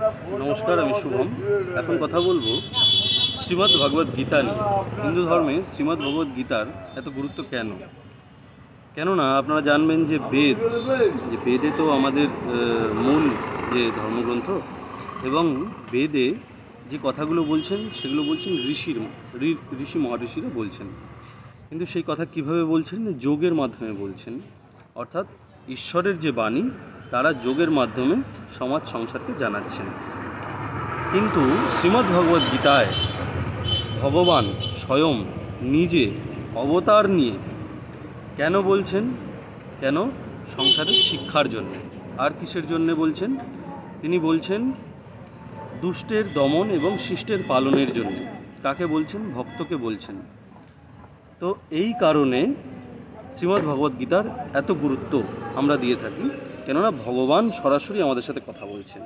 নমস্কার, আমি শুভম। এখন কথা বলবো শ্রীমদ্ ভগবদ্ গীতা নিয়ে। হিন্দু ধর্মে শ্রীমদ্ ভগবদ্ গীতার এত গুরুত্ব কেন? কেননা আপনারা জানবেন যে বেদে তো আমাদের মূল যে ধর্মগ্রন্থ, এবং বেদে যে কথাগুলো বলছেন সেগুলো বলছেন ঋষি মহর্ষিরা বলছেন। কিন্তু সেই কথা কিভাবে বলছেন? যোগের মাধ্যমে বলছেন। অর্থাৎ ঈশ্বরের যে বাণী, তারা যোগের মাধ্যমে সমাজ সংসারকে জানাচ্ছেন। কিন্তু শ্রীমদ্ ভগবদ্ গীতায় ভগবান স্বয়ং নিজে অবতার নিয়ে কেন বলছেন? কেন? সংসারের শিক্ষার জন্য। আর কিসের জন্য বলছেন? তিনি বলছেন দুষ্টের দমন এবং শিষ্টের পালনের জন্য। কাকে বলছেন? ভক্তকে বলছেন। তো এই কারণে শ্রীমদ্ ভগবদ্ গীতার এত গুরুত্ব আমরা দিয়ে থাকি, কেননা ভগবান সরাসরি আমাদের সাথে কথা বলছেন।